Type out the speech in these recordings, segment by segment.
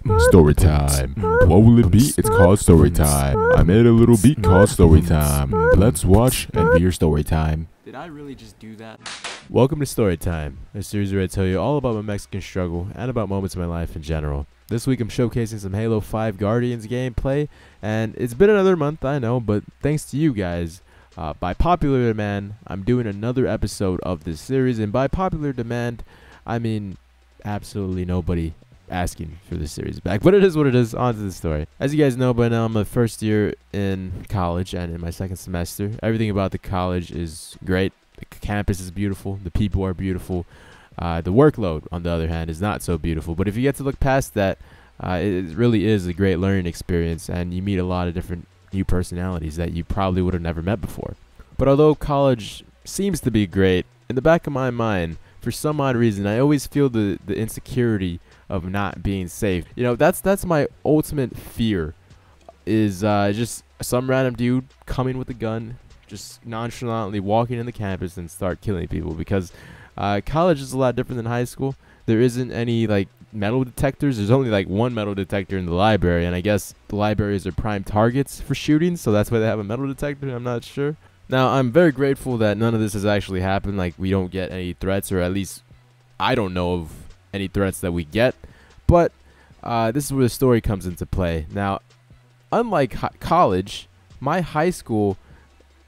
Story time. What will it be? It's called story time. I made a little beat called story time. Let's watch Envyerz story time. Did I really just do that? Welcome to Story Time, a series where I tell you all about my Mexican struggle and about moments in my life in general. This week I'm showcasing some Halo 5 Guardians gameplay, and it's been another month, I know, but thanks to you guys, by popular demand, I'm doing another episode of this series, and by popular demand, I mean absolutely nobody asking for this series back, but it is what it is. On to the story. As you guys know by now, I'm a first year in college and in my second semester. Everything about the college is great. The campus is beautiful, the people are beautiful. The workload, on the other hand, is not so beautiful, but if you get to look past that, it really is a great learning experience, and you meet a lot of different new personalities that you probably would have never met before. But although college seems to be great, in the back of my mind, for some odd reason, I always feel the insecurity of not being safe. You know, that's my ultimate fear, is just some random dude coming with a gun, just nonchalantly walking in the campus and start killing people, because college is a lot different than high school. There isn't any like metal detectors. There's only like one metal detector in the library, and I guess the libraries are prime targets for shooting, so that's why they have a metal detector. I'm not sure. Now, I'm very grateful that none of this has actually happened. Like, we don't get any threats, or at least I don't know of any threats that we get. But this is where the story comes into play. Now, unlike college, my high school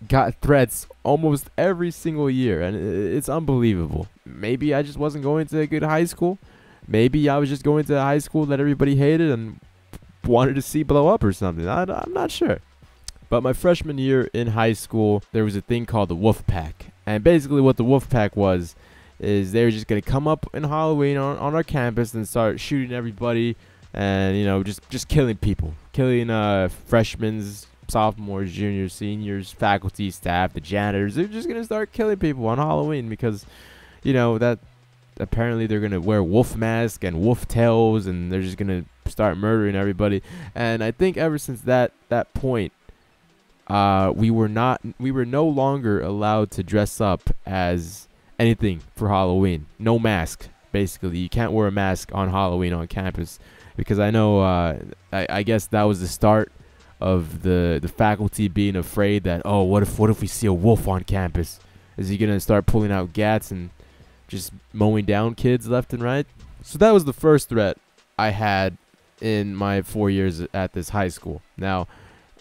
got threats almost every single year, and it's unbelievable. Maybe I just wasn't going to a good high school. Maybe I was just going to a high school that everybody hated and wanted to see blow up or something. I'm not sure. But my freshman year in high school, there was a thing called the Wolf Pack. And basically what the Wolf Pack was is they were just going to come up in Halloween on our campus and start shooting everybody and, you know, just killing people. Killing freshmen, sophomores, juniors, seniors, faculty, staff, the janitors. They're just going to start killing people on Halloween because, you know, that apparently they're going to wear wolf masks and wolf tails, and they're just going to start murdering everybody. And I think ever since that point, we were no longer allowed to dress up as anything for Halloween. No mask, basically. You can't wear a mask on Halloween on campus, because I know I guess that was the start of the faculty being afraid that, oh, what if we see a wolf on campus? Is he gonna start pulling out gats and just mowing down kids left and right? So that was the first threat I had in my 4 years at this high school. Now,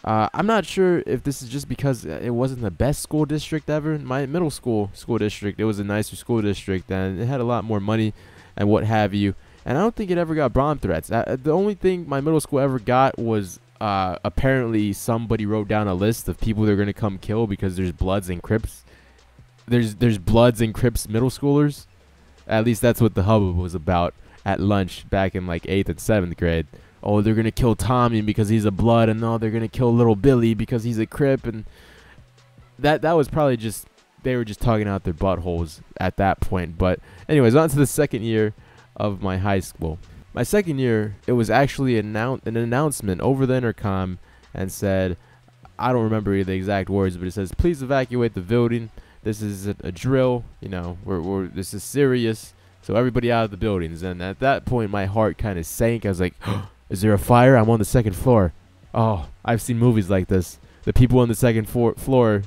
I'm not sure if this is just because it wasn't the best school district ever. My middle school district, it was a nicer school district, and it had a lot more money and what have you. And I don't think it ever got bomb threats. The only thing my middle school ever got was apparently somebody wrote down a list of people they're going to come kill because there's Bloods and Crips. There's Bloods and Crips middle schoolers. At least that's what the hubbub was about at lunch back in like 8th and 7th grade. Oh, they're going to kill Tommy because he's a Blood, and no, they're going to kill little Billy because he's a Crip. And that was probably just, they were just talking out their buttholes at that point. But anyways, on to the second year of my high school. My second year, it was actually an announcement over the intercom and said, I don't remember the exact words, but it says, please evacuate the building. This is a drill, you know, this is serious. So everybody out of the buildings. And at that point, my heart kind of sank. I was like, oh, is there a fire? I'm on the second floor. Oh, I've seen movies like this. The people on the second floor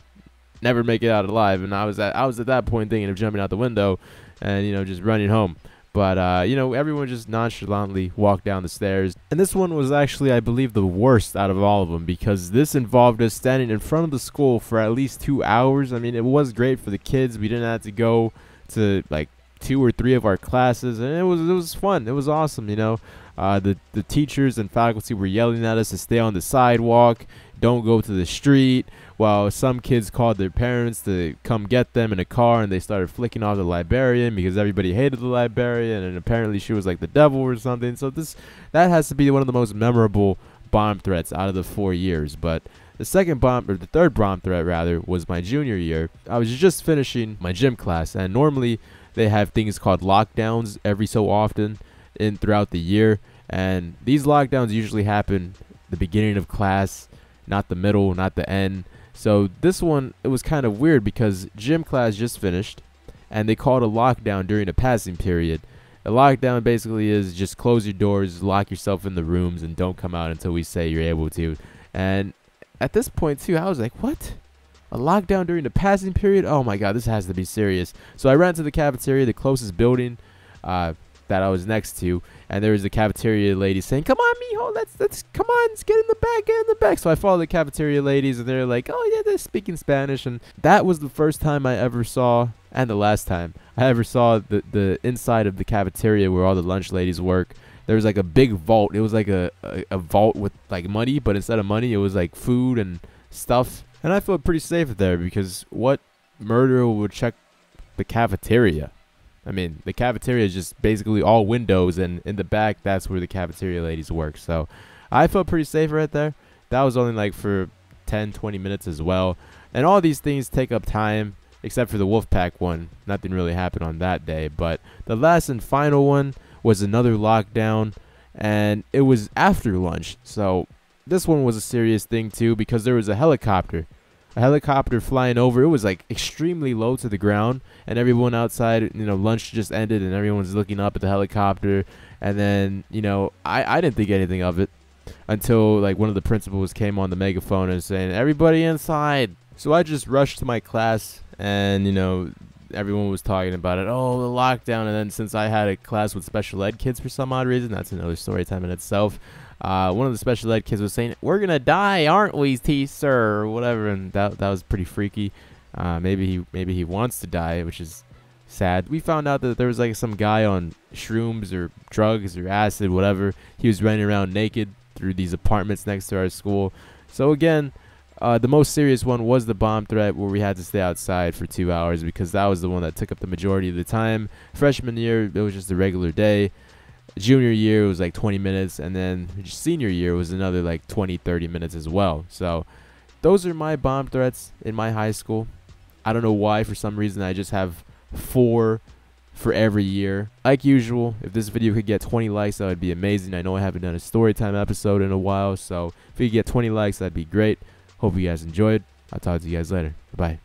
never make it out alive. And I was at that point thinking of jumping out the window and, you know, just running home. But, you know, everyone just nonchalantly walked down the stairs. And this one was actually, I believe, the worst out of all of them, because this involved us standing in front of the school for at least 2 hours. I mean, it was great for the kids. We didn't have to go to, like, 2 or 3 of our classes, and it was fun. It was awesome, you know. The teachers and faculty were yelling at us to stay on the sidewalk, don't go to the street, while some kids called their parents to come get them in a car, and they started flicking off the librarian because everybody hated the librarian, and apparently she was like the devil or something. So that has to be one of the most memorable bomb threats out of the 4 years. But the third bomb threat rather, was my junior year. I was just finishing my gym class, and normally they have things called lockdowns every so often throughout the year, and these lockdowns usually happen the beginning of class, not the middle, not the end. So this one, it was kind of weird because gym class just finished, and they called a lockdown during a passing period The lockdown basically is just close your doors, lock yourself in the rooms, and don't come out until we say you're able to. And at this point, too, I was like, what? A lockdown during the passing period? Oh, my God, this has to be serious. So I ran to the cafeteria, the closest building that I was next to, and there was a cafeteria lady saying, come on, mijo, let's come on, let's get in the back. So I followed the cafeteria ladies, and they're like, oh, yeah, they're speaking Spanish. And that was the first time I ever saw, and the last time I ever saw the inside of the cafeteria where all the lunch ladies work. There was like a big vault. It was like a vault with like money, but instead of money, it was like food and stuff. And I felt pretty safe there, because what murderer would check the cafeteria? I mean, the cafeteria is just basically all windows, and in the back, that's where the cafeteria ladies work. So I felt pretty safe right there. That was only like for 10, 20 minutes as well. And all these things take up time, except for the Wolfpack one. Nothing really happened on that day. But the last and final one was another lockdown, and it was after lunch. So this one was a serious thing too, because there was a helicopter flying over. It was like extremely low to the ground, and everyone outside, lunch just ended, and everyone's looking up at the helicopter. And then, I didn't think anything of it until like one of the principals came on the megaphone and saying, everybody inside. So I just rushed to my class, and everyone was talking about it. Oh, the lockdown. And then since I had a class with special ed kids for some odd reason, that's another story time in itself. One of the special ed kids was saying, we're gonna die, aren't we, sir, or whatever. And that was pretty freaky. Maybe he wants to die, which is sad. We found out that there was like some guy on shrooms or drugs or acid, whatever. He was running around naked through these apartments next to our school. So again, the most serious one was the bomb threat, where we had to stay outside for 2 hours, because that was the one that took up the majority of the time. Freshman year, it was just a regular day. Junior year, it was like 20 minutes, and then senior year was another like 20-30 minutes as well. So those are my bomb threats in my high school. I don't know why. For some reason, I just have 4 for every year. Like usual, if this video could get 20 likes, that would be amazing. I know I haven't done a story time episode in a while, so if we could get 20 likes, that'd be great. Hope you guys enjoyed. I'll talk to you guys later. Bye.